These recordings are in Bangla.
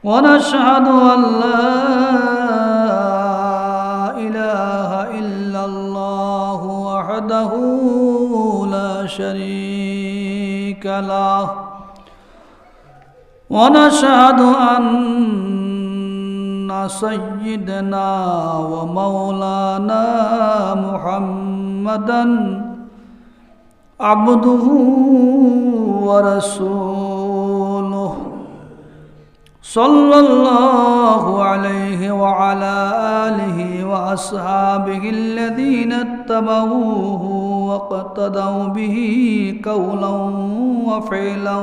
ونشهد أن لا إله إلا الله وحده لا شريك له ونشهد أن سيدنا ومولانا محمدا عبده ورسوله صلى الله عليه وعلى آله وأصحابه الذين اتبعوه واقتدوا به قولا وفعلا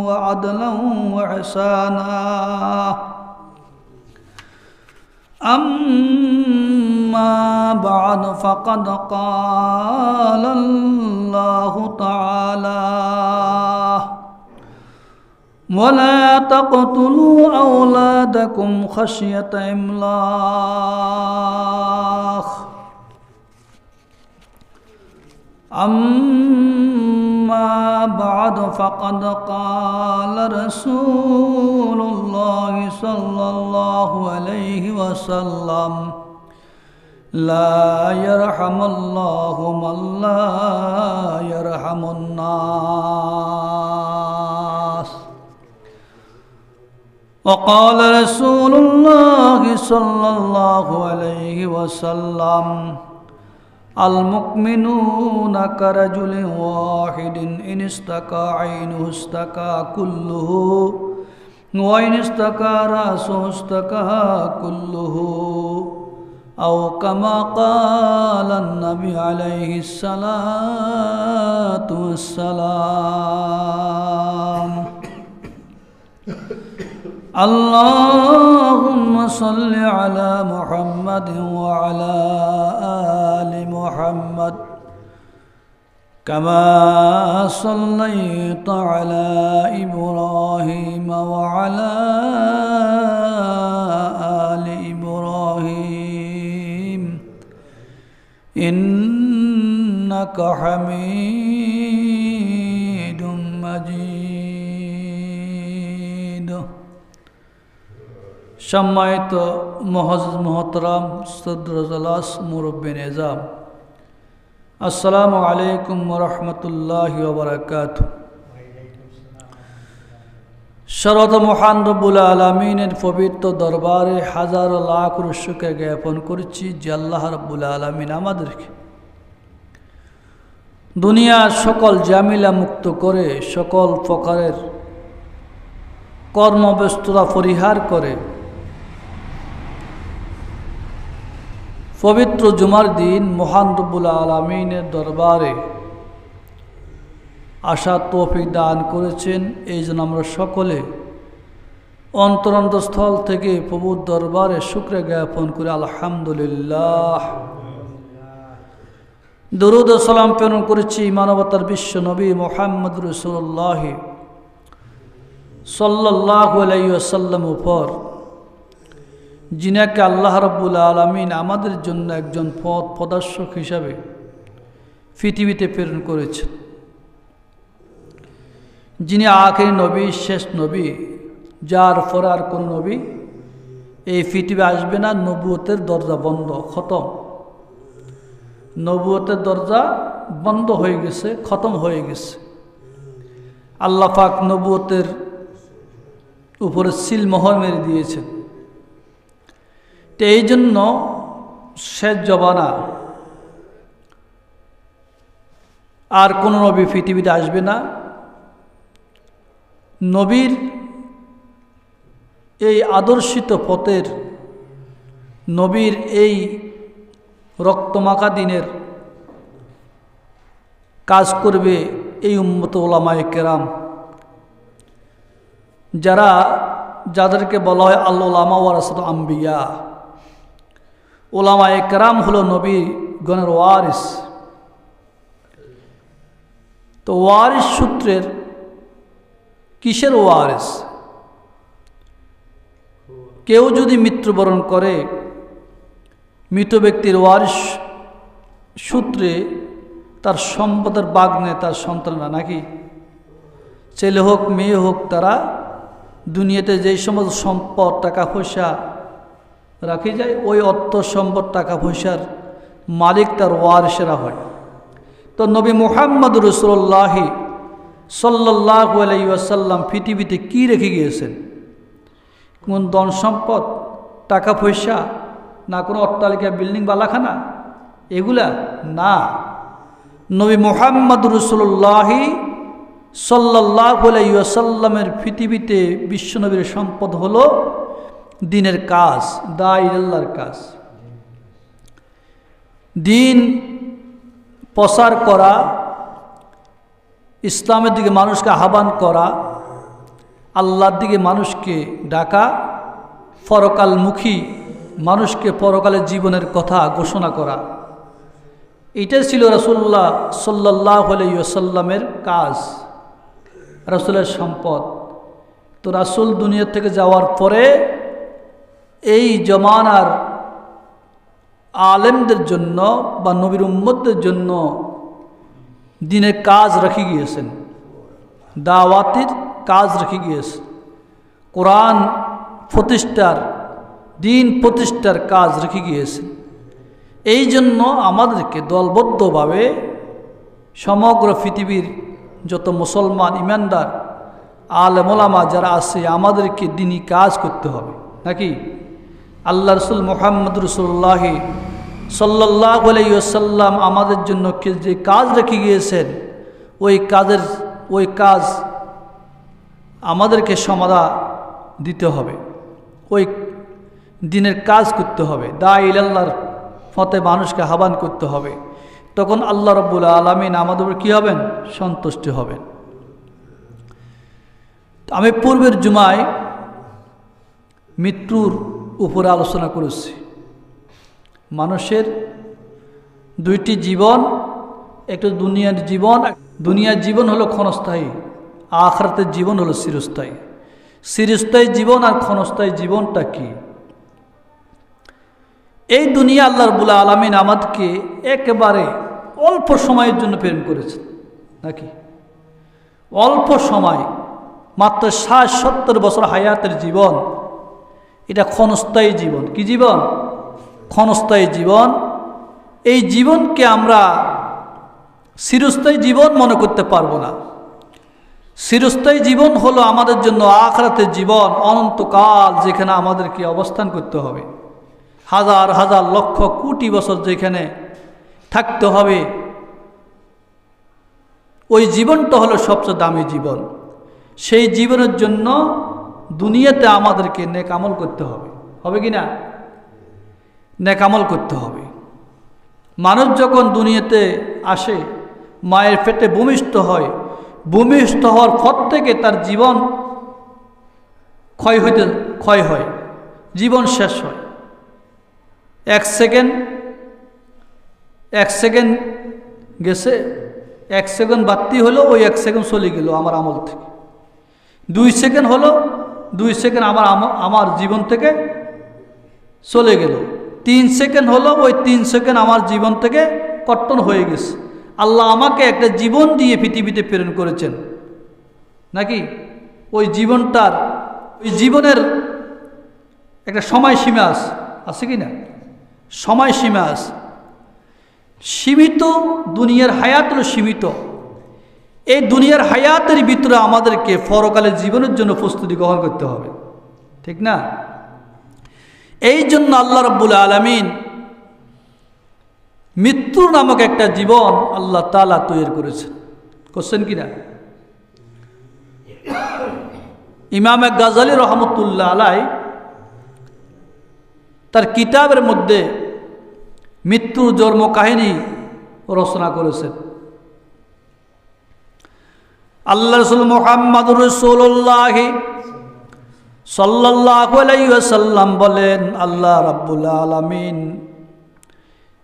وعدلا وإحسانا أما بعد فقد قال الله تعالى ولا تقتلوا أولادكم خشية إملاق أما بعد فقد قال رسول الله صلى الله عليه وسلم لا يرحم الله من لا يرحم الناس وقال رسول الله صلى الله عليه وسلم المؤمنون كرجل واحد إن استكى عينه استكى كله وإن استكى رأسه استكى كله أو كما قال النبي عليه الصلاة والسلام اللهم صل على محمد وعلى آل محمد كما صليت على إبراهيم وعلى آل إبراهيم إنك حميد مجيد সম্মানিত মোহতরম শ্রদ্ধাজলাস মুরব্বিন এজাম আসসালামু আলাইকুম ওয়া রাহমাতুল্লাহি ওয়া বারাকাতুহু। শরত মহান রব্বুল আলামিনের পবিত্র দরবারে হাজার লাখ শুকর জ্ঞাপন করছি যে আল্লাহ রব্বুল আলামিন আমাদেরকে দুনিয়ার সকল জামিলা মুক্ত করে সকল প্রকারের কর্মব্যস্ততা পরিহার করে পবিত্র জুমার দিন মহান রব্বুল আলামিনের দরবারে আশা তৌফিক দান করেছেন। এই জন্য আমরা সকলে অন্তরস্থল থেকে প্রভুর দরবারে শুকরিয়া জ্ঞাপন করে আলহামদুলিল্লাহ। দরুদ ও সালাম প্রেরণ করেছি মানবতার বিশ্ব নবী মুহাম্মদ রাসূলুল্লাহ সাল্লাল্লাহু আলাইহি ওয়াসাল্লাম উপর, যিনাকে আল্লাহ রাব্বুল আলামিন আমাদের জন্য একজন পথ প্রদর্শক হিসাবে পৃথিবীতে প্রেরণ করেছেন, যিনি আখেরি নবী, শেষ নবী, যার পর আর কোন নবী এই পৃথিবী আসবে না। নবুয়তের দরজা বন্ধ, খতম। নবুয়তের দরজা বন্ধ হয়ে গেছে, খতম হয়ে গেছে। আল্লাহ পাক নবুয়তের উপরে সিল মোহর মেরে দিয়েছেন। তো এই জন্য শেষ জবানা আর কোন নবী পৃথিবীতে আসবে না। নবীর এই আদর্শিত পথের, নবীর এই রক্তমাখা দিনের কাজ করবে এই উম্মত উলামায়ে কেরাম, যাদেরকে বলা হয় আল উলামা ওয়ারাসাতুল আম্বিয়া। উলামায়ে কেরাম হলো নবী গণের ওয়ারিস। তো ওয়ারিস সূত্রের কিসের ওয়ারিস? কেউ যদি মৃত্যুবরণ করে, মৃত ব্যক্তির ওয়ারিস সূত্রে তার সম্পদের ভাগ নেয় তার সন্তানরা, নাকি ছেলে হোক মেয়ে হোক তারা দুনিয়াতে যেই সমস্ত সম্পদ টাকা পয়সা রাখি যায়, ওই অর্থ সম্পদ টাকা পয়সার মালিক তার ওয়ারিসেরা হয়। তো নবী মুহাম্মদ রাসূলুল্লাহ সাল্লাল্লাহু আলাইহি ওয়াসাল্লাম পৃথিবীতে কি রেখে গিয়েছেন? কোন ধন সম্পদ, টাকা পয়সা, না কোনো অট্টালিকা, বিল্ডিং, বালাখানা, এগুলা না। নবী মুহাম্মদ রাসূলুল্লাহ সাল্লাল্লাহু আলাইহি ওয়াসাল্লামের পৃথিবীতে বিশ্বনবীর সম্পদ হলো দ্বীনের কাজ, দায়িয়াল্লাহর কাজ। দ্বীন প্রচার করা, ইসলামের দিকে মানুষকে আহ্বান করা, আল্লাহর দিকে মানুষকে ডাকা, পরকালমুখী মানুষকে পরকালের জীবনের কথা ঘোষণা করা, এটাই ছিল রাসূলুল্লাহ সাল্লাল্লাহু আলাইহি ওয়াসাল্লামের কাজ, রাসূলের সম্পদ। তো রাসূল দুনিয়া থেকে যাওয়ার পরে এই জমানার আলেমদের জন্য বা নবীর উম্মতদের জন্য দ্বীনের কাজ রেখে গিয়েছেন, দাওয়াতের কাজ রেখে গিয়েছেন, কোরআন প্রতিষ্ঠার, দ্বীন প্রতিষ্ঠার কাজ রেখে গিয়েছেন। এই জন্য আমাদেরকে দলবদ্ধভাবে সমগ্র পৃথিবীর যত মুসলমান ইমানদার আলেম ওলামা যারা আছে আমাদেরকে দ্বীনি কাজ করতে হবে, নাকি? আল্লাহ রসুল মুহাম্মদ রাসূলুল্লাহ সাল্লাল্লাহু আলাইহি ওয়াসাল্লাম আমাদের জন্য যে কাজ রেখে গিয়েছেন, ওই কাজ আমাদেরকে সমাধা দিতে হবে, ওই দ্বীনের কাজ করতে হবে, দাঈ ইলাল্লাহর পথে মানুষকে আহ্বান করতে হবে। তখন আল্লাহ রাব্বুল আলামিন আমাদের উপর কী হবেন? সন্তুষ্টি হবেন। আমি পূর্বের জুমায় মৃত্যুর উপরে আলোচনা করেছি। মানুষের দুইটি জীবন, একটা দুনিয়ার জীবন। দুনিয়ার জীবন হলো ক্ষণস্থায়ী, আখিরাতের জীবন হলো চিরস্থায়ী। চিরস্থায়ী জীবন আর ক্ষণস্থায়ী জীবনটা কি? এই দুনিয়া আল্লাহ রাব্বুল আলামিন আমাদেরকে একেবারে অল্প সময়ের জন্য প্রেরণ করেছেন, নাকি? অল্প সময়, মাত্র 60-70 বছর হায়াতের জীবন, এটা ক্ষণস্থায়ী জীবন। কি জীবন? ক্ষণস্থায়ী জীবন। এই জীবনকে আমরা চিরস্থায়ী জীবন মনে করতে পারবো না। চিরস্থায়ী জীবন হলো আমাদের জন্য আখিরাতের জীবন, অনন্তকাল, যেখানে আমাদেরকে অবস্থান করতে হবে, হাজার হাজার লক্ষ কোটি বছর যেখানে থাকতে হবে। ওই জীবনটা হলো সবচেয়ে দামি জীবন। সেই জীবনের জন্য দুনিয়াতে আমাদেরকে নেক আমল করতে হবে, হবে কি না? নেক আমল করতে হবে। মানুষ যখন দুনিয়াতে আসে, মায়ের পেটে ভূমিষ্ঠ হয়, ভূমিষ্ঠ হওয়ার পর থেকে তার জীবন ক্ষয় হয়, জীবন শেষ হয়। এক সেকেন্ড গেছে, 1 সেকেন্ড বাড়তি হলো, ওই 1 সেকেন্ড চলে গেল আমার আমল থেকে। 2 সেকেন্ড হলো, 2 সেকেন্ড আমার জীবন থেকে চলে গেল। 3 সেকেন্ড হলো, ওই 3 সেকেন্ড আমার জীবন থেকে কর্তন হয়ে গেছে। আল্লাহ আমাকে একটা জীবন দিয়ে পৃথিবীতে প্রেরণ করেছেন, নাকি? ওই জীবনের একটা সময়সীমা আছে কি না? সময়সীমা আছে, সীমিত। দুনিয়ার হায়াত হলো সীমিত। এই দুনিয়ার হায়াতের ভিতরে আমাদেরকে পরকালের জীবনের জন্য প্রস্তুতি গ্রহণ করতে হবে, ঠিক না? এই জন্য আল্লাহ রাব্বুল আলামিন মৃত্যু নামক একটা জীবন আল্লাহ তাআলা তৈরি করেছেন। করছেন কি না? ইমাম গাজ্জালী রহমতুল্লাহ আলাইহি তার কিতাবের মধ্যে মৃত্যুর জন্ম কাহিনী রচনা করেছেন। আল্লাহ রাসূল মুহাম্মদুর রাসূলুল্লাহ সাল্লাল্লাহু আলাইহি ওয়াসাল্লাম বলেন, আল্লাহ রাব্বুল আলামিন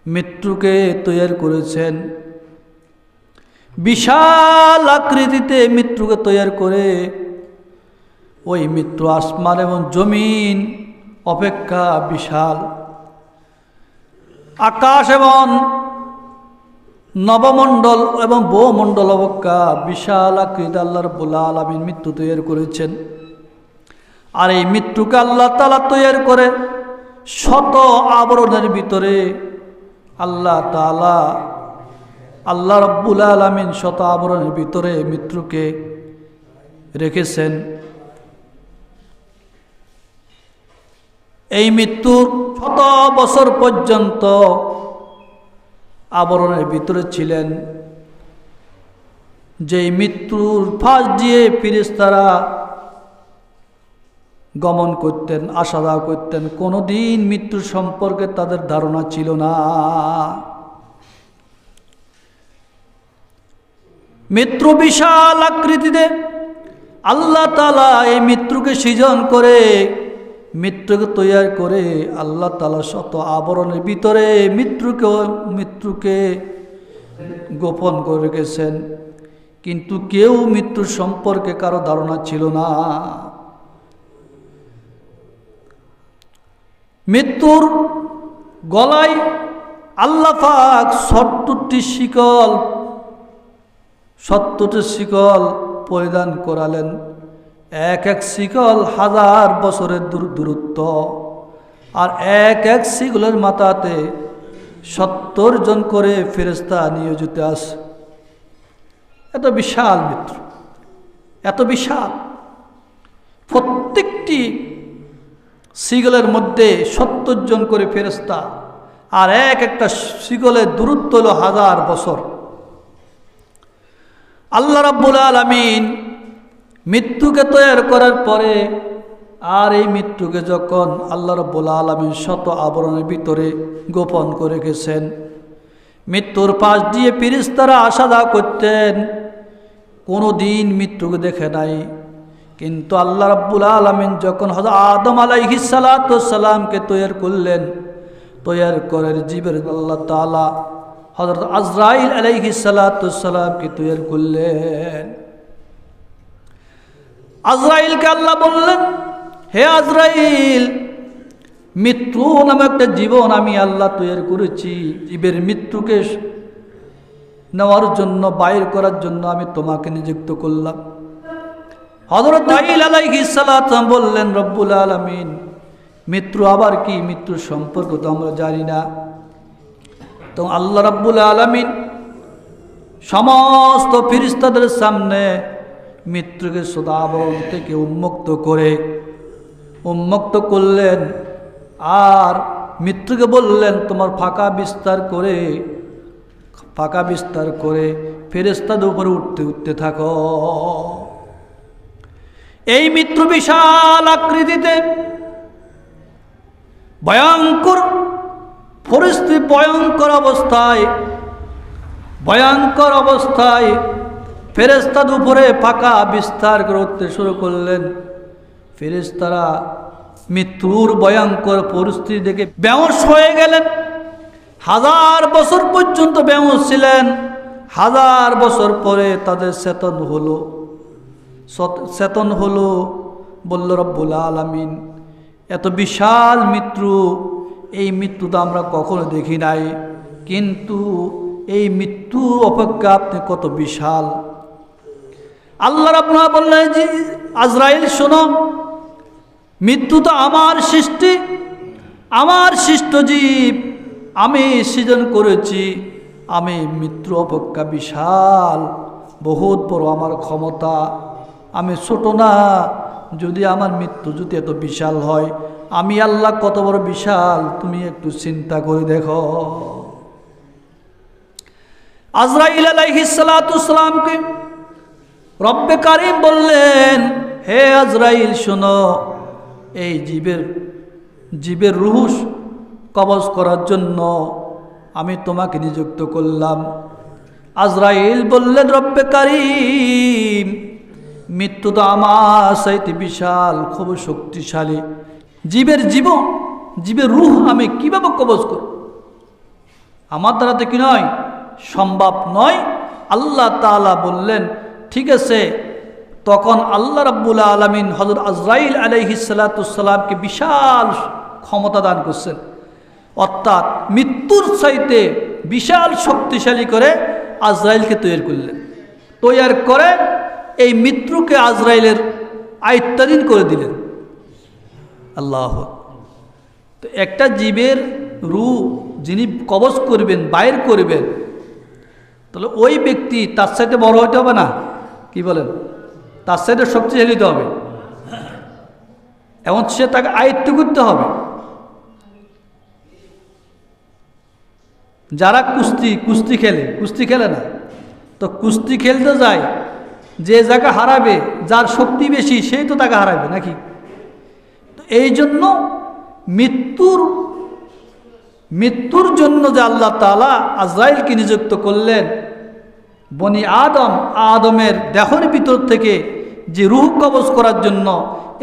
মৃত্যুকে তৈরি করেছেন, বিশাল আকৃতিতে মৃত্যুকে তৈরি করে ওই মৃত্যু আসমান এবং জমিন অপেক্ষা বিশাল। আকাশ এবং নবমণ্ডল এবং ভূমণ্ডল অপেক্ষা বিশাল আকৃতি আল্লাহ রাব্বুল আলামিন মৃত্যু তৈরি করেছেন। আর এই মৃত্যুকে আল্লাহ তাআলা তৈরি করে শত আবরণের ভিতরে। আল্লাহ তাআলা, আল্লাহ রাব্বুল আলামিন শত আবরণের ভিতরে মৃত্যুকে রেখেছেন। এই মৃত্যুর শত বছর পর্যন্ত আবরণের ভিতরে ছিলেন। যেই মৃত্যুর ফাঁস দিয়ে ফেরেশতারা গমন করতেন, আসা যাওয়া করতেন, কোনোদিন মৃত্যুর সম্পর্কে তাদের ধারণা ছিল না। মৃত্যু বিশাল আকৃতিতে আল্লাহ তাআলা এই মৃত্যুকে সৃজন করে, মৃত্যুকে তৈরি করে আল্লাহ তাআলা শত আবরণের ভিতরে মৃত্যুকে গোপন করে রেখেছেন। কিন্তু কেউ মৃত্যুর সম্পর্কে কারো ধারণা ছিল না। মৃত্যুর গলায় আল্লাহ পাক 70টি শিকল পরিধান করালেন। এক এক শিকল 1000 বছরের দূরত্ব, আর এক এক শিকলের মাথাতে 70 জন করে ফেরেশতা নিয়োজিত আছে। এত বিশাল মৃত্যু, এত বিশাল। প্রত্যেকটি শিকলের মধ্যে 70 জন করে ফেরেশতা, আর এক একটা শিকলের দূরত্ব হলো 1000 বছর। আল্লাহ রাব্বুল আলামিন মৃত্যুকে তৈরি করার পরে, আর এই মৃত্যুকে যখন আল্লাহ রাব্বুল আলামিন শত আবরণের ভিতরে গোপন করে গেছেন, মৃত্যুর পাশ দিয়ে ফেরেশতারা আসা যাওয়া করতেন, কোনো দিন মৃত্যুকে দেখে নাই। কিন্তু আল্লাহ রাব্বুল আলামিন যখন হযরত আদম আলাইহিস সালাতু ওয়াস সালামকে তৈরি করলেন, তৈরি করে জিবরিল আল্লাহ তাআলা হযরত আজরাইল আলাইহিস সালাতু ওয়াস সালামকে তৈরি করলেন। আজরাইলকে আল্লাহ বললেন, হে আজরাইল, মৃত্যু নামে একটা জীবন আমি আল্লাহ তৈরি করেছি, জীবের মৃত্যুকে নেওয়ার জন্য, বাইর করার জন্য আমি তোমাকে নিযুক্ত করলাম। হযরত আজরাইল আলাইহিস সালাতু বললেন, রব্বুল আলামিন, মৃত্যু আবার কি? মৃত্যুর সম্পর্ক তো আমরা জানি না। তো আল্লাহ রাব্বুল আলামিন সমস্ত ফেরেশতাদের সামনে মৃত্যুকে সদাবরণ থেকে উন্মুক্ত করলেন, আর মৃত্যুকে বললেন, তোমার ফাঁকা বিস্তার করে ফেরেশতাদের উপরে উঠতে থাকো। এই মৃত্যু বিশাল আকৃতিতে ভয়ঙ্কর পরিস্থিতি, ভয়ঙ্কর অবস্থায় ফেরেশতাদের উপরে ফাঁকা বিস্তার করতে শুরু করলেন। ফেরেশতারা মৃত্যুর ভয়ঙ্কর পরিস্থিতি দেখে বেহুশ হয়ে গেলেন। 1000 বছর পর্যন্ত বেহুশ ছিলেন। 1000 বছর পরে তাদের চেতন হলো। বলল, রব্বুল আলামিন, এত বিশাল মৃত্যু, এই মৃত্যু তো আমরা কখনো দেখি নাই, কিন্তু এই মৃত্যু অপেক্ষা আপনি কত বিশাল। আল্লাহ রাব্বুল আলামিন বললেন, যে আজরাইল শোনো, মৃত্যু তো আমার সৃষ্টি, আমার সৃষ্ট জীব, আমি সৃজন করেছি। আমি মৃত্যু অপেক্ষা বিশাল, বহুত বড় আমার ক্ষমতা, আমি ছোট না। যদি আমার মৃত্যু যদি এত বিশাল হয়, আমি আল্লাহ কত বড় বিশাল, তুমি একটু চিন্তা করে দেখো। আজরাইল আলাইহিস সালাতু ওয়াস সালামকে রব্বে কারীম বললেন, হে আজরাইল শোনো, এই জীবের রূহ কবজ করার জন্য আমি তোমাকে নিযুক্ত করলাম। আজরাইল বললেন, রব্বে কারীম, মৃত্যু তো আমার চাইতে বিশাল, খুব শক্তিশালী। জীবের রূহ আমি কিভাবে কবজ করব? আমার দ্বারা তো কি নয়, সম্ভব নয়। আল্লাহ তাআলা বললেন, ঠিক আছে। তখন আল্লাহ রাব্বুল আলামিন হযরত আজরাইল আলাইহিস সালাতু ওয়াস সালামকে বিশাল ক্ষমতা দান করছেন, অর্থাৎ মৃত্যুর চাইতে বিশাল শক্তিশালী করে আজরাইলকে তৈরি করলেন। তৈরি করে এই মৃত্যুকে আজরাইলের আয়ত্তাধীন করে দিলেন। আল্লাহ। তো একটা জীবের রূহ যিনি কবজ করবেন, বাইর করবেন, তাহলে ওই ব্যক্তি তার সাথে বড় হতে হবে না? কি বলেন? তার সাথে শক্তিশালী হতে হবে এবং সে তাকে আয়ত্ত করতে হবে। যারা কুস্তি খেলে না, তো কুস্তি খেলতে যায়, যে জায়গা হারাবে, যার শক্তি বেশি সেই তো তাকে হারাবে নাকি? তো এই জন্য মৃত্যুর জন্য যে আল্লাহ তাআলা আজরাইলকে নিযুক্ত করলেন, বনি আদমের দেহের ভিতর থেকে যে রূহ কবজ করার জন্য,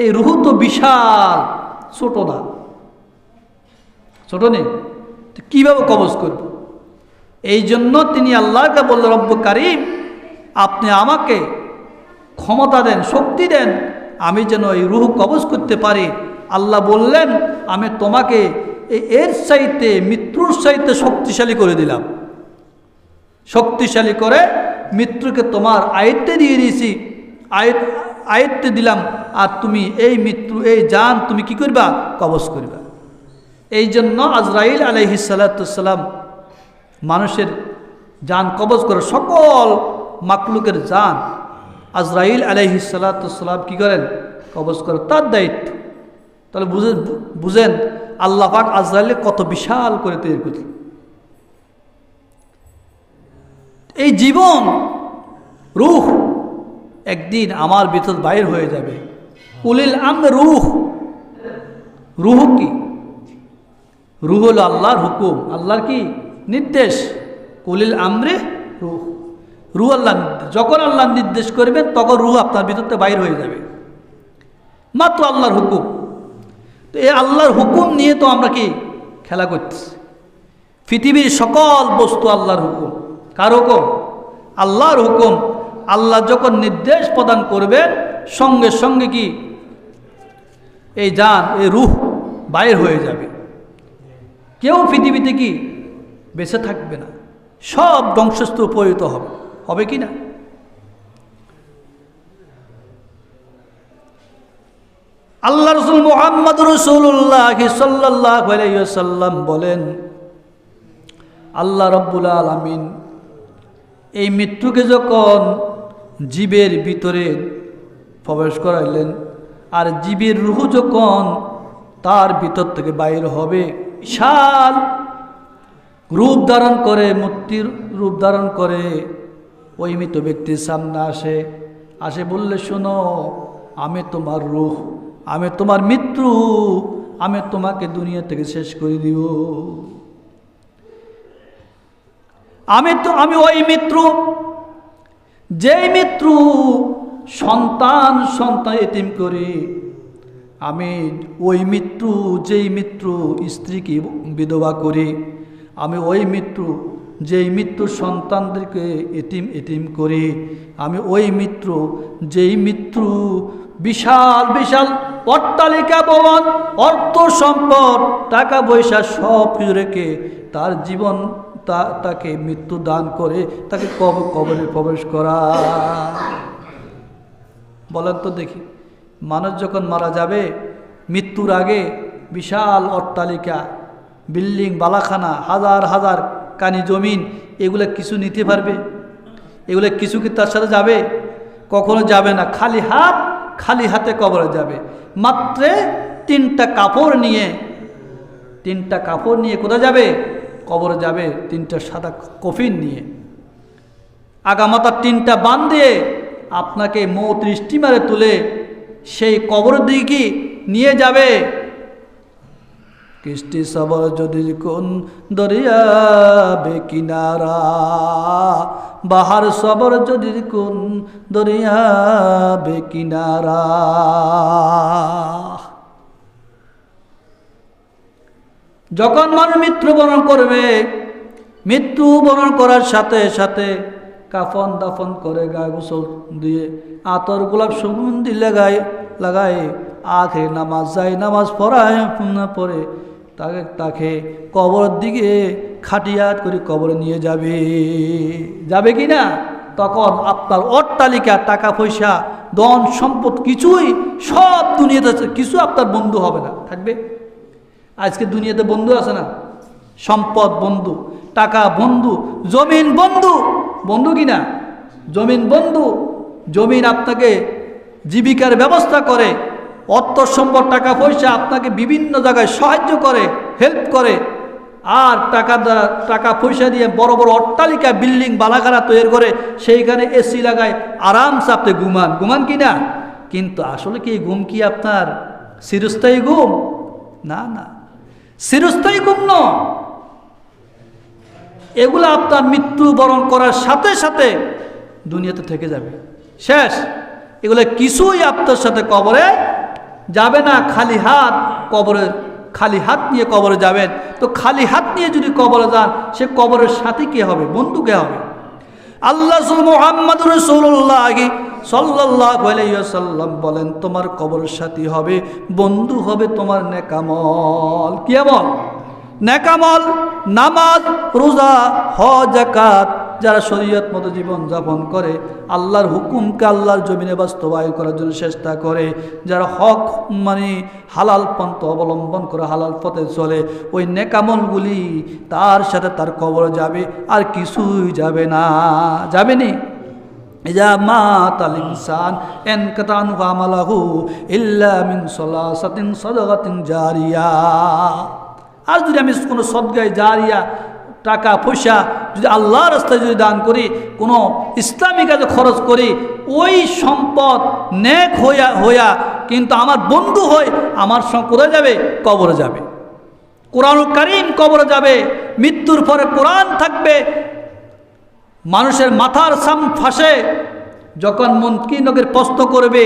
এই রূহ তো বিশাল, ছোট নেই, কীভাবে কবজ করব? এই জন্য তিনি আল্লাহকে বললেন, রব্ব কারীম, আপনি আমাকে ক্ষমতা দেন, শক্তি দেন, আমি যেন এই রূহ কবজ করতে পারি। আল্লাহ বললেন, আমি তোমাকে এর চাইতে, মৃত্যুর চাইতে শক্তিশালী করে দিলাম, শক্তিশালী করে মৃত্যুকে তোমার আয়ত্তে দিয়ে দিয়েছি, আয়ত্তে দিলাম, আর তুমি এই মৃত্যু, এই জান তুমি কি করবা? কবজ করবা। এই জন্য আজরাইল আলাইহিস সালাম মানুষের জান কবজ করে, সকল মাকলুকের জান আজরাইল আলাইহিস সালাম কি করেন? কবজ করে, তার দায়িত্ব। তাহলে বুঝেন আল্লাহ পাক আজরাইলকে কত বিশাল করে তৈরি করলেন। এই জীবন রূহ একদিন আমার ভিতর বাইর হয়ে যাবে। উলিল আমর রূহ কি? রূহ হলো আল্লাহর হুকুম, আল্লাহর কি নির্দেশ। উলিল আমরে রূহ আল্লাহ, যখন আল্লাহ নির্দেশ করবেন তখন রূহ আপনার ভিতর থেকে বাইর হয়ে যাবে, মাত্র আল্লাহর হুকুম। তো এই আল্লাহর হুকুম নিয়ে তো আমরা কি খেলা করতেছি। পৃথিবীর সকল বস্তু আল্লাহর হুকুম। কার হুকুম? আল্লাহর হুকুম। আল্লাহ যখন নির্দেশ প্রদান করবেন, সঙ্গে সঙ্গে কি এই জান, এই রূহ বাইর হয়ে যাবে। কেউ পৃথিবীতে কি বেঁচে থাকবে না, সব ধ্বংসস্তূপে পরিণত হবে কি না? আল্লাহ রাসূল মুহাম্মদ রাসূলুল্লাহ সাল্লাল্লাহু আলাইহি ওয়াসাল্লাম বলেন, আল্লাহ রাব্বুল আলামিন এই মৃত্যুকে যখন জীবের ভিতরে প্রবেশ করাইলেন, আর জীবের রূহ যখন তার ভিতর থেকে বাইর হবে, বিশাল রূপ ধারণ করে, মূর্তির রূপ ধারণ করে ওই মৃত ব্যক্তির সামনে আসে বললে, শোনো, আমি তোমার রূহ, আমি তোমার মৃত্যু, আমি তোমাকে দুনিয়া থেকে শেষ করে দিব। আমি ওই মৃত্যু, যেই মৃত্যু সন্তান এতিম করি, আমি ওই মৃত্যু, যেই মৃত্যু স্ত্রীকে বিধবা করি, আমি ওই মৃত্যু, যেই মৃত্যু সন্তানদেরকে এতিম করি, আমি ওই মৃত্যু, যেই মৃত্যু বিশাল বিশাল অট্টালিকা, ভবন, অর্থ সম্পদ, টাকা পয়সা সব কিছু রেখে তার জীবন, তাকে মৃত্যু দান করে তাকে কবরে প্রবেশ করা। বলেন তো দেখি, মানুষ যখন মারা যাবে, মৃত্যুর আগে বিশাল অট্টালিকা, বিল্ডিং, বালাখানা, হাজার হাজার কানি জমিন, এগুলো কিছু নিতে পারবে? এগুলো কিছু কি তার সাথে যাবে? কখনো যাবে না। খালি হাতে কবরে যাবে। মাত্র তিনটা কাপড় নিয়ে কোথায় যাবে? কবরে যাবে। তিনটা সাদা কফিন নিয়ে, আগামাতার তিনটা বান দিয়ে আপনাকে মৌত স্টিমারে তুলে সেই কবরের দিকে নিয়ে যাবে। কিস্তি সবর যদি কোন দরিয়া বেকিনারা, বাহার সবর যদি কোন দরিয়া বেকিনারা। যখন মানুষ মৃত্যুবরণ করবে, মৃত্যুবরণ করার সাথে সাথে কাফন দাফন করে, গায়ে গোসল দিয়ে, আতর গোলাপ সুগন্ধি লাগায় আখে নামাজ যায়, নামাজ পড়ে তাকে কবরের দিকে খাটিয়াত করে কবরে নিয়ে যাবে কি না? তখন আপনার অট্টালিকা, টাকা পয়সা, ধন সম্পদ কিছুই, সব দুনিয়াতে কিছু আপনার বন্ধু হবে না, থাকবে। আজকে দুনিয়াতে বন্ধু আছে না? সম্পদ বন্ধু, টাকা বন্ধু, জমিন বন্ধু। বন্ধু কি না? জমিন বন্ধু। জমিন আপনাকে জীবিকার ব্যবস্থা করে, অর্থ সম্পদ, টাকা পয়সা আপনাকে বিভিন্ন জায়গায় সাহায্য করে, হেল্প করে। আর টাকা পয়সা দিয়ে বড় বড় অট্টালিকা, বিল্ডিং, বালাখারা তৈরি করে, সেইখানে এসি লাগায় আরামসে আপনি ঘুমান কি না? কিন্তু আসলে কি এই ঘুম কি আপনার চিরস্থায়ী ঘুম? না না, চিরস্থায়ী ঘুম নয়। এগুলো আপনার মৃত্যুবরণ করার সাথে সাথে দুনিয়াতে থেকে যাবে, শেষ। এগুলো কিছুই আপনার সাথে কবরে যাবে না। খালি হাত নিয়ে কবরে যাবেন। তো খালি হাত নিয়ে যদি কবরে যান, সে কবরের সাথী কে হবে? বন্ধু কে হবে? আল্লাহ মুহাম্মদুর রাসূলুল্লাহ সাল্লাল্লাহু আলাইহি ওয়াসাল্লাম বলেন, তোমার কবরের সাথী হবে, বন্ধু হবে তোমার নেকামল। কি আমল? নেকামল, নামাজ, রোজা, হজ, যাকাত। যারা শরীয়ত মতো জীবন যাপন করে, আল্লাহর হুকুমকে আল্লাহর জমিনে বাস্তবায়ন করার জন্য চেষ্টা করে, যারা হক হালাল পন্থা অবলম্বন করে হালাল পথে চলে, ওই নেকামলগুলি তার সাথে তার কবরে যাবে, আর কিছুই যাবে না। যাবেনি? ইজা মাতাল ইনসান ইনকাতা আনহু আমালুহু ইল্লা মিন সালাসাতিন সাদাকাতিন জারিয়া। আর যদি আমি কোনো সদকায়ে জারিয়া, টাকা পয়সা যদি আল্লাহর রাস্তায় যদি দান করি, কোনো ইসলামী কাজে খরচ করি, ওই সম্পদ নেক হইয়া কিন্তু আমার বন্ধু হয়ে আমার সঙ্গে কোথায় যাবে? কবরে যাবে। কোরআনুল কারীম কবরে যাবে। মৃত্যুর পরে কোরআন থাকবে মানুষের মাথার ফাঁসে। যখন মুনকিরকে প্রশ্ন করবে,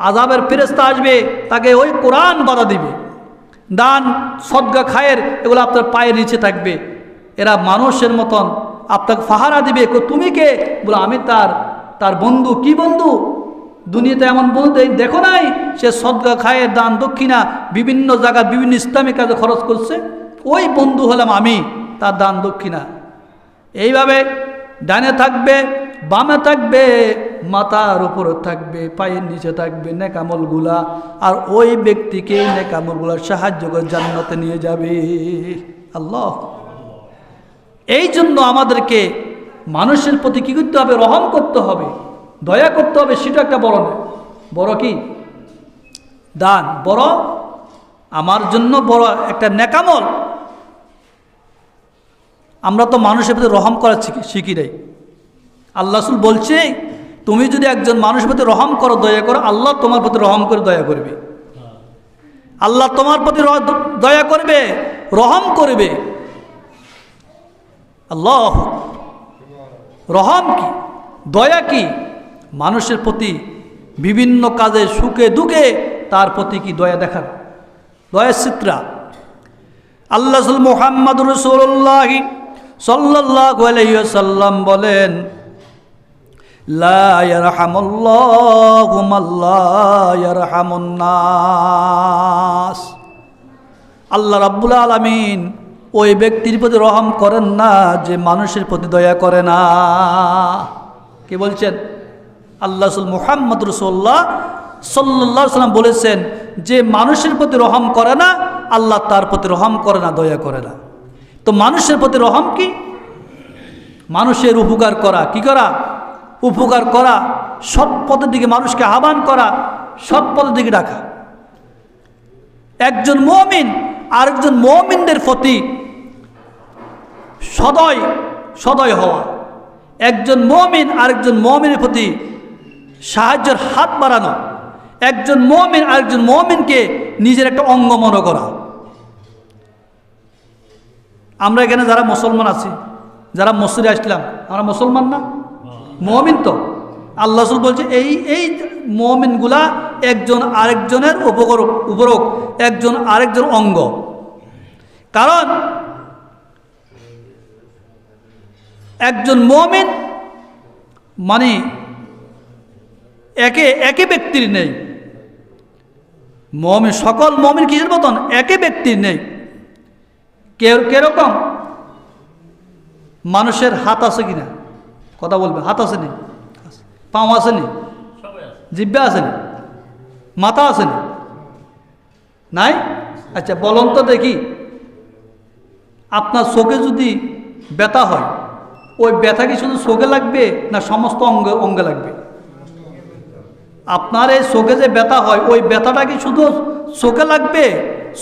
আযাবের ফেরেশতা আসবে, তাকে ওই কোরআন বাধা দিবে। দান, সদকা, খায়ের এগুলো আপনার পায়ের নিচে থাকবে। এরা মানুষের মতন আপনাকে ফাহারা দিবে, তুমি কে? বলে আমি তার বন্ধু। কি বন্ধু? দুনিয়াতে এমন বন্ধু দেখো নাই? সে সদকা, খায়ের, দান, দক্ষিণা বিভিন্ন জায়গায় বিভিন্ন ইসলামিক কাজে খরচ করছে। ওই বন্ধু হলাম আমি, তার দান দক্ষিণা। এইভাবে ডানে থাকবে, বামে থাকবে, মাথার উপরে থাকবে, পায়ের নিচে থাকবে নেকামলগুলা। আর ওই ব্যক্তিকে নেকামলগুলার সাহায্য করে জান্নাতে নিয়ে যাবে। আল্লাহ। এই জন্য আমাদেরকে মানুষের প্রতি কী করতে হবে? রহম করতে হবে, দয়া করতে হবে। সেটা একটা বড় নয়। বড় কি? দান। বড় আমার জন্য বড় একটা নেকামল। আমরা তো মানুষের প্রতি রহম করা শিখি নাই। আল্লাহ রাসূল বলছে, তুমি যদি একজন মানুষের প্রতি রহম করো, দয়া করো, আল্লাহ তোমার প্রতি রহম করে দয়া করবে। আল্লাহ তোমার প্রতি দয়া করবে, রহম করবে। আল্লাহ। রহম কি, দয়া কি? মানুষের প্রতি বিভিন্ন কাজে, সুখে দুঃখে তার প্রতি কি দয়া দেখান, দয়া চিত্রা। আল্লাহ রাসূল মুহাম্মদুর রাসূলুল্লাহ সাল্লাল্লাহু আলাইহি ওয়াসাল্লাম বলেন, লা ইয়ারহামুল্লাহু মান লা ইয়ারহামুন নাস। আল্লাহ রাব্বুল আলামিন ওই ব্যক্তির প্রতি রহম করেন না যে মানুষের প্রতি দয়া করে না। কি বলছেন? আল্লাহ রাসূল মুহাম্মদ রাসূলুল্লাহ সাল্লাল্লাহু আলাইহি ওয়াসাল্লাম বলেছেন, যে মানুষের প্রতি রহম করে না, আল্লাহ তার প্রতি রহম করে না, দয়া করে না। তো মানুষের প্রতি রহম কি? মানুষের উপকার করা। কি করা? উপকার করা, সৎ পথের দিকে মানুষকে আহ্বান করা, সৎ পথের দিকে ডাকা। একজন মুমিন আরেকজন মুমিনদের প্রতি সদয় হওয়া, একজন মুমিন আরেকজন মুমিনের প্রতি সাহায্যের হাত বাড়ানো, একজন মুমিন আরেকজন মুমিনকে নিজের একটা অঙ্গ মনে করা। আমরা এখানে যারা মুসলমান আছি, যারা মসজিদে আসলাম, আমরা মুসলমান না? মুমিন তো। আল্লাহ রাসূল বলছে, এই মুমিনগুলা একজন আরেকজনের উপরক, একজন আরেকজন অঙ্গ। কারণ একজন মুমিন মানে একে ব্যক্তির নেই। মুমিন, সকল মুমিন কিসের মতন? একে ব্যক্তির নেই। কেরকম? মানুষের হাত আছে কিনা? কথা বলবে, হাত আছে নেই? পাও আসেনি, জিব্বা আসেনি, মাথা আসেনি, নাই? আচ্ছা বলুন তো দেখি, আপনার চোখে যদি ব্যথা হয়, ওই ব্যথা কি শুধু চোখে লাগবে না সমস্ত অঙ্গে অঙ্গে লাগবে? আপনার এই চোখে যে ব্যথা হয়, ওই ব্যথাটা কি শুধু চোখে লাগবে,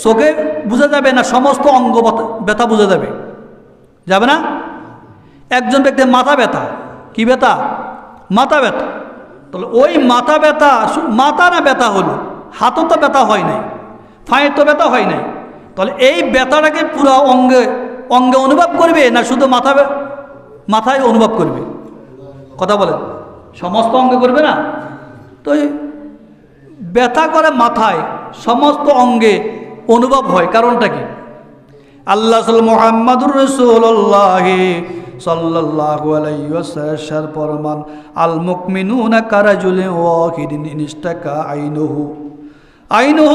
চোখে বোঝা যাবে না সমস্ত অঙ্গ ব্যথা বোঝা যাবে? যাবে না? একজন ব্যক্তির মাথা ব্যথা, কি ব্যথা? মাথা ব্যথা। তাহলে ওই মাথা ব্যথা, মাথা না ব্যথা হলো, হাতও তো ব্যথা হয় নাই, ফাঁয়ে তো ব্যথা হয় নাই, তাহলে এই ব্যথাটাকে পুরো অঙ্গে অঙ্গে অনুভব করবে না শুধু মাথায় অনুভব করবে? কথা বলেন, সমস্ত অঙ্গে করবে না? তো ব্যথা করে মাথায়, সমস্ত অঙ্গে অনুভব হয়, কারণটা কি? আল্লাহ মুহাম্মাদুর রাসূলুল্লাহ সাল্লাল্লাহু আলাইহি ওয়াসাল্লাম ফরমান, আল মুমিনুনা কারাজুলিন ওয়াহিদিন ইনস্তাকা আইনুহু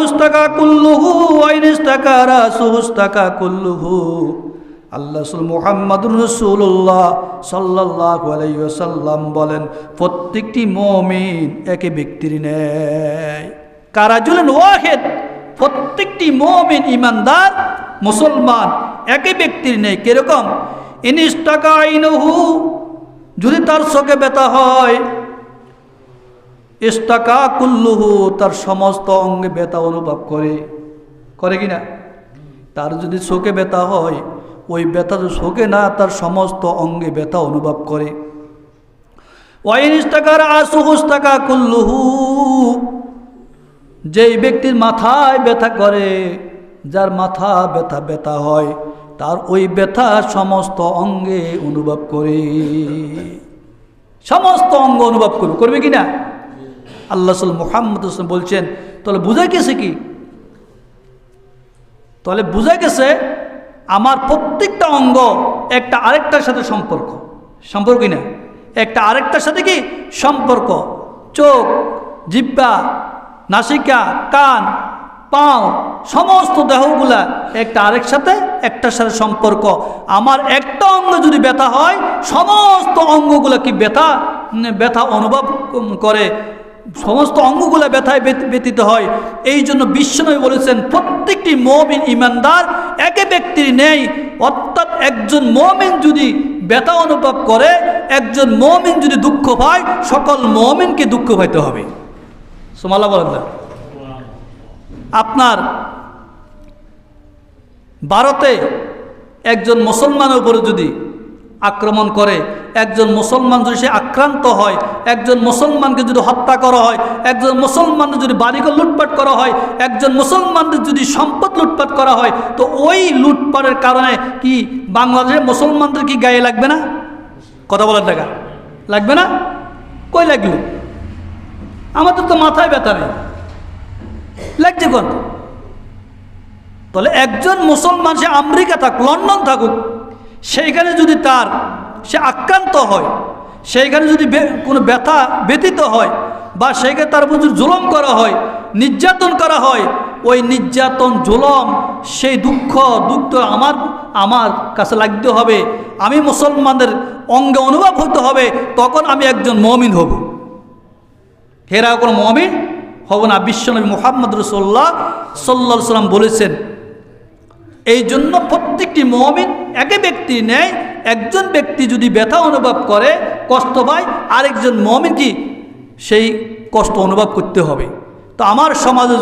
ইস্তাকা কুল্লুহু ওয়া ইনস্তাকা রাসুহু ইস্তাকা কুল্লুহু। আল্লাহ মুহাম্মাদুর রাসূলুল্লাহ সাল্লাল্লাহু আলাইহি ওয়াসাল্লাম বলেন, প্রত্যেকটি মুমিন একই ব্যক্তির ন্যায়। কারাজুলিন ওয়াহিদ, প্রত্যেকটি মুমিন ইমানদার মুসলমান একই ব্যক্তির নেই। কিরকম? ইনস্তাকা আইনুহু, যদি তার চোখে ব্যথা হয়, ইস্তাকা কুল্লুহু, তার সমস্ত অঙ্গে ব্যথা অনুভব করে কিনা? তার যদি চোখে ব্যথা হয়, ওই ব্যথা তো চোখে না, তার সমস্ত অঙ্গে ব্যথা অনুভব করে। ওয়াইন ইস্তাকা রাসুহু ইস্তাকা কুল্লুহু, যেই ব্যক্তির মাথায় ব্যথা করে, যার মাথা ব্যথা হয়, তার ওই ব্যথা সমস্ত অঙ্গে অনুভব করে, সমস্ত অঙ্গ অনুভব করবে কিনা? আল্লাহ মুহাম্মদ বলছেন, তাহলে বুঝা গেছে কি? তাহলে বুঝা গেছে আমার প্রত্যেকটা অঙ্গ একটা আরেকটার সাথে সম্পর্ক না, একটা আরেকটার সাথে কি সম্পর্ক? চোখ, জিহ্বা, নাসিকা, কান, পাও, সমস্ত দেহগুলা একটা একটার সাথে সম্পর্ক। আমার একটা অঙ্গ যদি ব্যথা হয়, সমস্ত অঙ্গগুলা কি ব্যথা অনুভব করে, সমস্ত অঙ্গগুলা ব্যথায় ব্যতীত হয়। এই জন্য বিশ্বনবী বলেছেন, প্রত্যেকটি মুমিন ইমানদার একে ব্যক্তির নেই। অর্থাৎ একজন মুমিন যদি ব্যথা অনুভব করে, একজন মুমিন যদি দুঃখ পায়, সকল মুমিনকে দুঃখ পাইতে হবে। সুবহানাল্লাহ বলেন না? আপনার ভারতে একজন মুসলমানের উপরে যদি আক্রমণ করে, একজন মুসলমান যদি সে আক্রান্ত হয়, একজন মুসলমানকে যদি হত্যা করা হয়, একজন মুসলমানদের যদি বাড়িঘর লুটপাট করা হয়, একজন মুসলমানদের যদি সম্পদ লুটপাট করা হয়, তো ওই লুটপাটের কারণে কি বাংলাদেশের মুসলমানদের কি গায়ে লাগবে না? কথা বলার টাকা লাগবে না? কই লাগলো? আমাদের তো মাথায় ব্যথা নেই, লাগছে কোন? তাহলে একজন মুসলমান, সে আমেরিকা থাকুক, লন্ডন থাকুক, সেইখানে যদি সে আক্রান্ত হয়, সেইখানে যদি কোনো ব্যথা ব্যতীত হয়, বা সেইখানে তার উপর জুলুম করা হয়, নির্যাতন করা হয়, ওই নির্যাতন জুলুম সেই দুঃখ আমার কাছে লাগতে হবে, আমি মুসলমানদের অঙ্গে অনুভব হতে হবে, তখন আমি একজন মুমিন হব। হেরা কোনো মুমিন হব না। বিশ্বনবী মুহাম্মদ রাসূলুল্লাহ সাল্লাল্লাহু আলাইহি ওয়াসাল্লাম বলেছেন, এই জন্য প্রত্যেকটি মুমিন একে ব্যক্তি নেয়। একজন ব্যক্তি যদি ব্যথা অনুভব করে, কষ্ট পায়, আরেকজন মুমিন কি সেই কষ্ট অনুভব করতে হবে। তো আমার সমাজে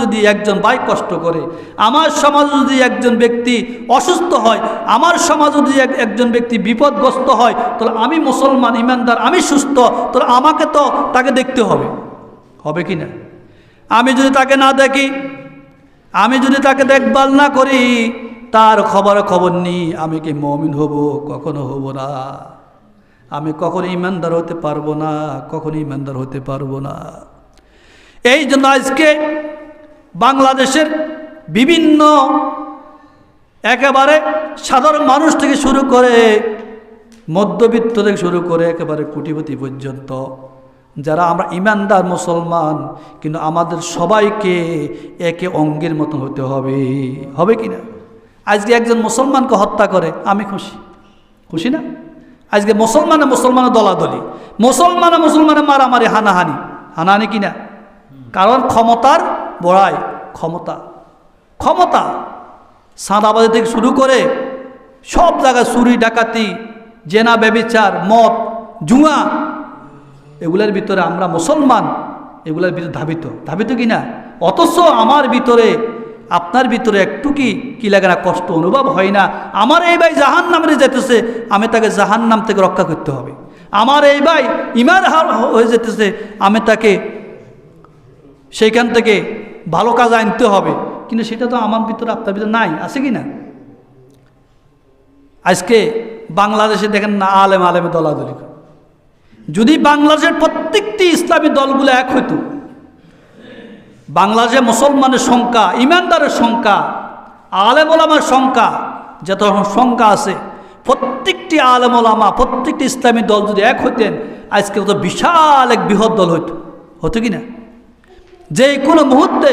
যদি একজন ভাই কষ্ট করে, আমার সমাজে যদি একজন ব্যক্তি অসুস্থ হয়, আমার সমাজে যদি একজন ব্যক্তি বিপদগ্রস্ত হয়, তাহলে আমি মুসলমান ইমানদার, আমি সুস্থ, তাহলে আমাকে তো তাকে দেখতে হবে কি না? আমি যদি তাকে না দেখি, আমি যদি তাকে দেখভাল না করি, তার খবর নিই, আমি কি মুমিন হব? কখনো হব না। আমি কখনো ইমানদার হতে পারবো না। এই জন্য আজকে বাংলাদেশের বিভিন্ন একেবারে সাধারণ মানুষ থেকে শুরু করে, মধ্যবিত্ত থেকে শুরু করে একেবারে কোটিপতি পর্যন্ত, যারা আমরা ইমানদার মুসলমান, কিন্তু আমাদের সবাইকে একে অঙ্গের মতো হতে হবে কি না? আজকে একজন মুসলমানকে হত্যা করে, আমি খুশি না? আজকে মুসলমানের দলাদলি, মুসলমানের মারামারি, হানাহানি কিনা? কারণ ক্ষমতার বড়াই, ক্ষমতা সাদাবাজি থেকে শুরু করে সব জায়গায় চুরি ডাকাতি, জেনা ব্যভিচার, মদ, জুয়া, এগুলোর ভিতরে আমরা মুসলমান এগুলোর ভিতরে ধাবিত কিনা? অথচ আমার ভিতরে আপনার ভিতরে একটু কি লাগে না? কষ্ট অনুভব হয় না? আমার এই ভাই জাহান্নামে যেতেছে, আমি তাকে জাহান্নাম থেকে রক্ষা করতে হবে। আমার এই ভাই ইমান হয়ে যেতেছে, আমি তাকে সেইখান থেকে ভালো কাজ আনতে হবে। কিন্তু সেটা তো আমার ভিতরে আপনার ভিতরে নাই, আছে কি না? আজকে বাংলাদেশে দেখেন না, আলেমে দলাদলি। যদি বাংলাদেশের প্রত্যেকটি ইসলামী দলগুলো এক হইতো, বাংলাদেশে মুসলমানের সংখ্যা, ইমানদারের সংখ্যা, আলেম ওলামার সংখ্যা যত সংখ্যা আছে, প্রত্যেকটি আলেম ওলামা, প্রত্যেকটি ইসলামী দল যদি এক হইতেন, আজকে তো বিশাল এক বৃহৎ দল হতো কি না? যে কোনো মুহূর্তে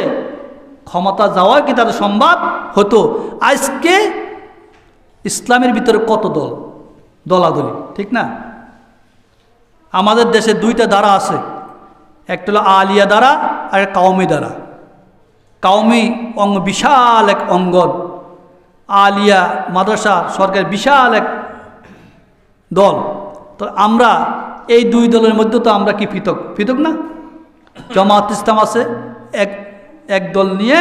ক্ষমতা যাওয়া কি তাদের সম্ভব হতো। আজকে ইসলামের ভিতরে কত দলাদলি, ঠিক না? আমাদের দেশে দুইটা ধারা আছে, একটা হলো আলিয়া দ্বারা আর কাউমি দ্বারা। কাউমি বিশাল এক অঙ্গন, আলিয়া মাদ্রাসা সরকার বিশাল এক দল। তো আমরা এই দুই দলের মধ্যে তো আমরা কি পৃথক না? জামাত ইসলাম আছে এক দল নিয়ে,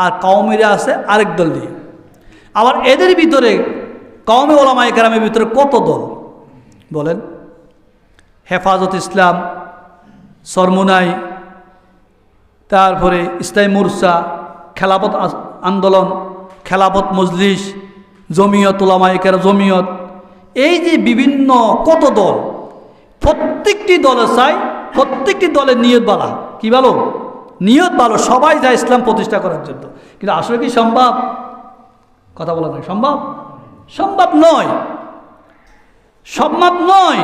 আর কাউমিরা আছে আরেক দল নিয়ে। আবার এদের ভিতরে কওমে ওলামায়ে কেরামের ভিতরে কত দল বলেন? হেফাজত ইসলাম, সরমুনাই, তারপরে ইসলামী মোর্চা, খেলাফত আন্দোলন, খেলাফত মজলিস, জমিয়ত ওলামায়ে কেরাম, জমিয়ত, এই যে বিভিন্ন কত দল, প্রত্যেকটি দলে চাই, প্রত্যেকটি দলের নিয়ত ভালো। কি ভালো? নিয়ত ভালো, সবাই যায় ইসলাম প্রতিষ্ঠা করার জন্য। কিন্তু আসলে কি সম্ভব? কথা বলা নয়, সম্ভব নয়।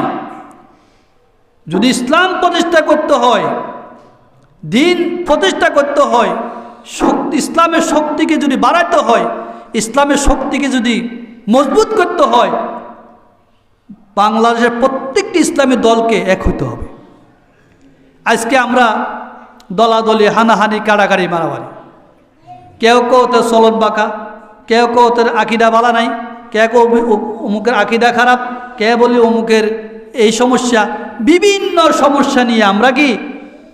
যদি ইসলাম প্রতিষ্ঠা করতে হয়, দিন প্রতিষ্ঠা করতে হয়, ইসলামের শক্তিকে যদি বাড়াতে হয়, ইসলামের শক্তিকে যদি মজবুত করতে হয়, বাংলাদেশের প্রত্যেকটি ইসলামী দলকে এক হতে হবে। আজকে আমরা দলাদলি, হানাহানি, কাড়াকাড়ি, মারামারি, কেউ ওদের চলন বাঁকা, কেউ ওদের আকিদা বালা নাই, কেউ অমুকের আকিদা খারাপ, কে বলি অমুকের এই সমস্যা, বিভিন্ন সমস্যা নিয়ে আমরা কি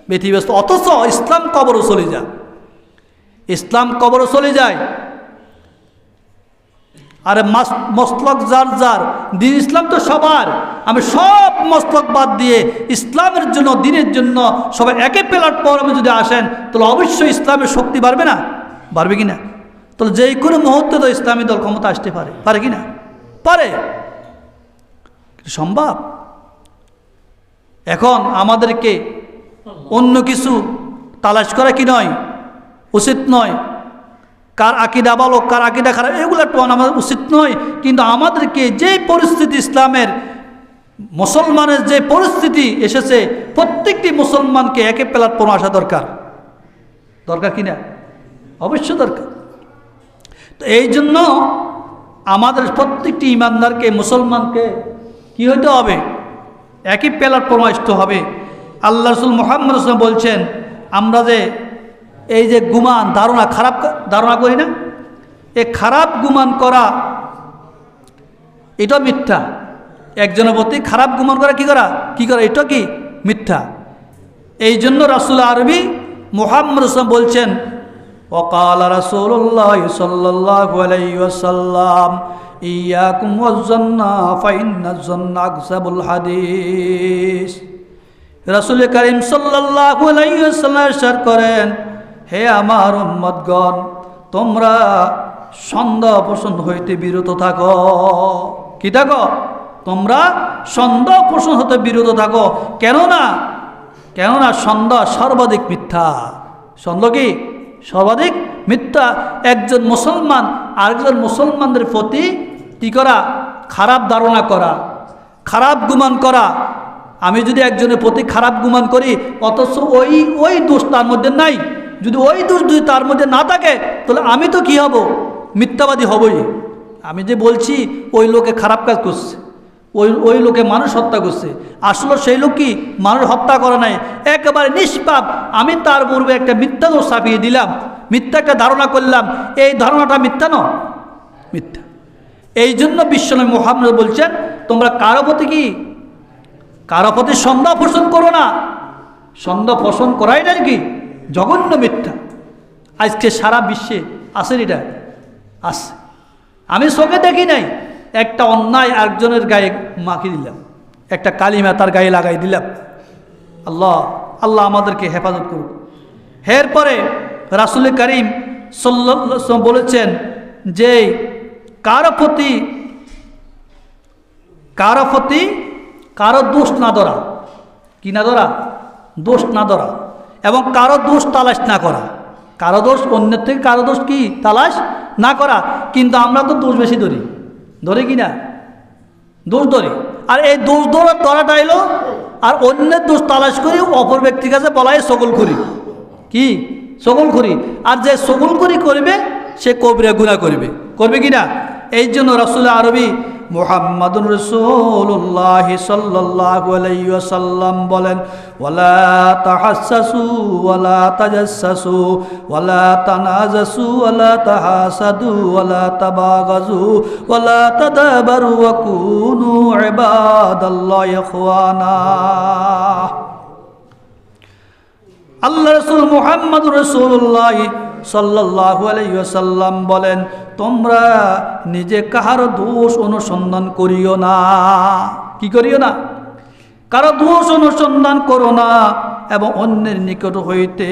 ব্যতিব্যস্ত। অথচ ইসলাম কবরও চলে যায়। আরে মসলক যার দিন ইসলাম তো সবার, আমি সব মসলক বাদ দিয়ে ইসলামের জন্য, দিনের জন্য সবাই একে প্ল্যাটফর্মে যদি আসেন, তাহলে অবশ্যই ইসলামের শক্তি বাড়বে কি না? তাহলে যে কোনো মুহূর্তে তো ইসলামী দল ক্ষমতা আসতে পারে কি না? পারে, সম্ভব। এখন আমাদেরকে অন্য কিছু তালাশ করা কি নয়, উচিত নয়। কার আকিদা ভালো, কার আকিদা খারাপ, এগুলো তো আমাদের উচিত নয়। কিন্তু আমাদেরকে যে পরিস্থিতি, ইসলামের মুসলমানের যে পরিস্থিতি এসেছে, প্রত্যেকটি মুসলমানকে একে প্ল্যাটফর্মে আসা দরকার কি না? অবশ্যই দরকার। তো এই জন্য আমাদের প্রত্যেকটি ইমানদারকে, মুসলমানকে কি হইতে হবে? একই প্ল্যাটফর্মে আসতে হবে। আল্লাহ রাসূল মুহাম্মদ সাল্লাল্লাহু আলাইহি ওয়াসাল্লাম বলছেন, আমরা যে এই যে গুমান, খারাপ ধারণা করি না, এই খারাপ গুমান করা এটা মিথ্যা। একজনের প্রতি খারাপ গুমান করা কি করা এটা কি মিথ্যা। এই জন্য রাসূল আরবি মুহাম্মদ সাল্লাল্লাহু আলাইহি ওয়াসাল্লাম বলছেন, ওয়াকালা রাসূলুল্লাহ সাল্লাল্লাহু আলাইহি ওয়াসাল্লাম, ইয়াকুম ওয়াজ-যান্না ফাইন্নাজ-যান্না আকযাবুল হাদিস। রাসূল কারীম সাল্লাল্লাহু আলাইহি ওয়াসাল্লাম ইরশাদ করেন, হে আমার উম্মতগণ, তোমরা সন্দেহ পোষণ হইতে বিরত থাকো। কি থাকো? তোমরা সন্দেহ পোষণ হতে বিরত থাকো। কেননা সন্দেহ সর্বাধিক মিথ্যা। সন্দেহ কি সর্বাধিক মিথ্যা। একজন মুসলমান আরেকজন মুসলমানদের প্রতি কি করা? খারাপ ধারণা করা, খারাপ গুমান করা। আমি যদি একজনের প্রতি খারাপ গুমান করি, অথচ ওই দোষ তার মধ্যে নাই, যদি ওই দোষ যদি তার মধ্যে না থাকে, তাহলে আমি তো কি হব? মিথ্যাবাদী হবই। আমি যে বলছি ওই লোকে খারাপ কাজ করছে, ওই লোকে মানুষ হত্যা করছে, আসলে সেই লোক কি মানুষ হত্যা করে নাই, একেবারে নিষ্পাপ। আমি তার পূর্বে একটা মিথ্যা দোষ চাপিয়ে দিলাম, মিথ্যা একটা ধারণা করলাম, এই ধারণাটা মিথ্যা নয়, মিথ্যা। এই জন্য বিশ্বনবী মুহাম্মদ বলছেন, তোমরা কারো প্রতি সন্দেহ পোষণ করো না। সন্দেহ পোষণ করাই না কি জঘন্য মিথ্যা। আজকে সারা বিশ্বে আছে, এটা আছে। আমি চোখে দেখি নাই, একটা অন্যায় আরেকজনের গায়ে মাখিয়ে দিলাম, একটা কালিমা তার গায়ে লাগাই দিলাম। আল্লাহ আল্লাহ আমাদেরকে হেফাজত করুক। এরপরে রাসূল করিম সাল্লাল্লাহু আলাইহি ওয়াসাল্লাম বলেছেন যে কারো প্রতি কারো দোষ না ধরা, কি না ধরা, দোষ না ধরা, এবং কারো দোষ তালাশ না করা। কারো দোষ, অন্যের থেকে কারো দোষ কি তালাশ না করা। কিন্তু আমরা তো দোষ বেশি ধরি কি না, দোষ ধরি। আর এই দোষ ধরাটা এলো, আর অন্যের দোষ তালাশ করি অপর ব্যক্তির কাছে বলাই সকলখুরি, কি সকলখুরি। আর যে সকলখুরি করবে সে কবিরা গুনাহ করবে কি না। এই জন্য রাসূল আরবি মুহাম্মাদুর রাসূলুল্লাহ সাল্লাল্লাহু আলাইহি ওয়াসাল্লাম বলেন, ওয়ালা তাহাসসু ওয়ালা তাজাসসু ওয়ালা তানাজাসু ওয়ালা তাহাসাদু ওয়ালা তাবাগাজু ওয়ালা তাদাবারু ওয়া কুনু ইবাদাল্লাহি ইখওয়ানা। আল্লাহ রাসূল মুহাম্মাদুর রাসূলুল্লাহ সাল্লাল্লাহু আলাইহি ওয়াসাল্লাম বলেন, তোমরা নিজে কাহার দোষ অনুসন্ধান করিও না। কি করিও না? কারো দোষ অনুসন্ধান করো না, এবং অন্যের নিকট হইতে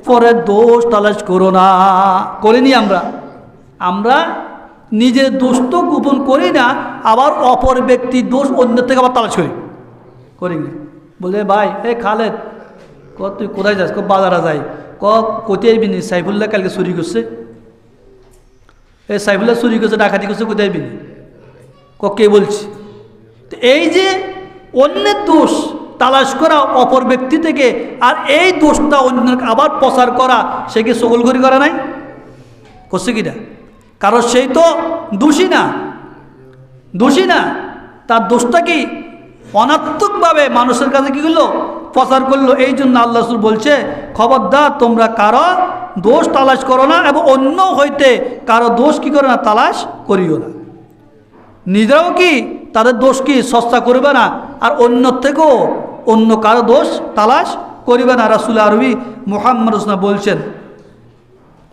পরের দোষ তালাশ করো না। করিনি আমরা নিজের দোষ তো গোপন করি না, আবার অপর ব্যক্তির দোষ অন্যের থেকে আবার তালাশ করি না। বলে ভাই এ খালেদ, তুই কোথায় যাস? বাজারে যাই। কোথায় বিনি? সাইফুল্লাহ কালকে চুরি করছে। এই সাইফুল্লাহ চুরি করছে, ডাকাতি করছে, কোথায় বিনি? কে বলছি? তো এই যে অন্যের দোষ তালাশ করা অপর ব্যক্তি থেকে, আর এই দোষটা অন্যের আবার প্রচার করা, সে কি সকলঘরি করা নাই? করছে কিনা? কারণ সেই তো দোষী না, তার দোষটা কি অনাত্মকভাবে মানুষের কাছে কি করলো? প্রচার করলো। এই জন্য আল্লাহ রাসূল বলছে, খবরদার তোমরা কারো দোষ তালাশ করো না, এবং অন্য হইতে কারো দোষ কি করো না, তালাশ করিও না। নিজেরাও কি তাদের দোষ কি সস্তা করবে না, আর অন্য থেকেও অন্য কারো দোষ তালাশ করিবে না। রাসূল আরবি মুহাম্মদ রাসূল বলছেন,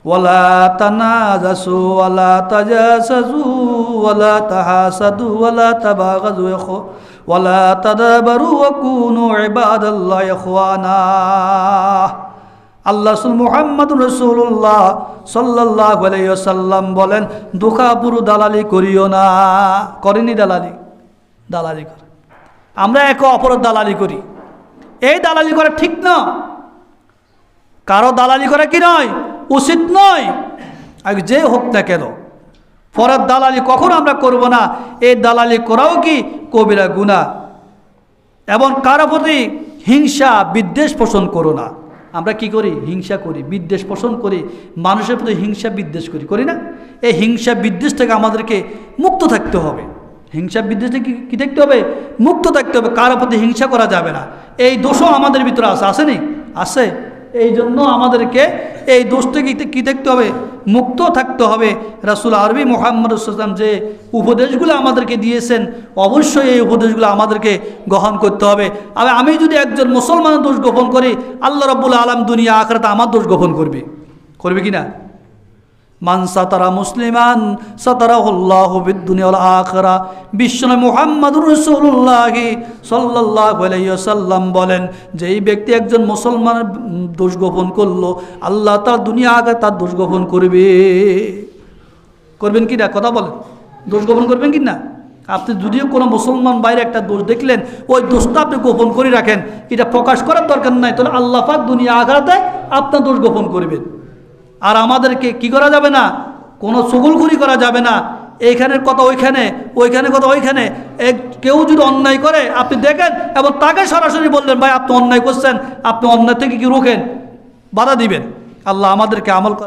ওয়ালা তানাজাসু ওয়ালা তাজাসাসু ওয়ালা তাহাসাদু ওয়ালা তাবাগাজু ওয়ালা তাদাবারু ওয়া কুনু ইবাদাল্লাহি ইখওয়ানা। আল্লাহ রাসূল মুহাম্মাদুর রাসূলুল্লাহ সাল্লাল্লাহু আলাইহি ওয়াসাল্লাম বলেন, দুখাপুরু দালালি করিও না। করেনি দালালি করে। আমরা একে অপরের দালালি করি। এই দালালি করা ঠিক না। কারো দালালি করা কি নয়, উচিত নয়, আর যে হোক না কেন। পরের দালালি কখনো আমরা করব না। এই দালালি করাও কি কবিরা গুনাহ। এবং কারো প্রতি হিংসা বিদ্বেষ পোষণ করো না। আমরা কি করি? হিংসা করি, বিদ্বেষ পোষণ করি, মানুষের প্রতি হিংসা বিদ্বেষ করি না? এই হিংসা বিদ্বেষ থেকে আমাদেরকে মুক্ত থাকতে হবে। হিংসা বিদ্বেষ থেকে কি থাকতে হবে? মুক্ত থাকতে হবে। কারো প্রতি হিংসা করা যাবে না। এই দোষও আমাদের ভিতরে আসেনি? আছে। এই জন্য আমাদেরকে এই দোষ থেকে কী থাকতে হবে? মুক্ত থাকতে হবে। রাসূল আরবি মুহাম্মদ সাল্লাল্লাহু আলাইহি ওয়াসাল্লাম যে উপদেশগুলো আমাদেরকে দিয়েছেন, অবশ্যই এই উপদেশগুলো আমাদেরকে গ্রহণ করতে হবে। আর আমি যদি একজন মুসলমানের দোষ গোপন করি, আল্লাহ রাব্বুল আলামিন দুনিয়া আখিরাতে আমার দোষ গোপন করবে কি না? মান সাতারা মুসলিমান সাতারাহুল্লাহু বিদ-দুনিয়া ওয়াল আখিরা। বিশ্বনবী মুহাম্মদুর রাসূলুল্লাহ সাল্লাল্লাহু আলাইহি ওয়াসাল্লাম বলেন, যে এই ব্যক্তি একজন মুসলমানের দোষ গোপন করলো, আল্লাহ তার দুনিয়া আগে তার দোষ গোপন করবেন কি না? কথা বলেন, দোষ গোপন করবেন কি না? আপনি যদিও কোনো মুসলমান বাইরে একটা দোষ দেখলেন, ওই দোষটা আপনি গোপন করে রাখেন, এটা প্রকাশ করার দরকার নাই। তাহলে আল্লাহ পাক দুনিয়া আখিরাতে আপনার দোষ গোপন করবেন। আর আমাদেরকে কি করা যাবে না? কোনো চুগলখুরি করা যাবে না। এইখানের কথা ওইখানে, ওইখানের কথা ওইখানে। কেউ যদি অন্যায় করে আপনি দেখেন এবং তাকে সরাসরি বললেন, ভাই আপনি অন্যায় করছেন, আপনি অন্যায় থেকে কি রোকেন, বাধা দিবেন। আল্লাহ আমাদেরকে আমল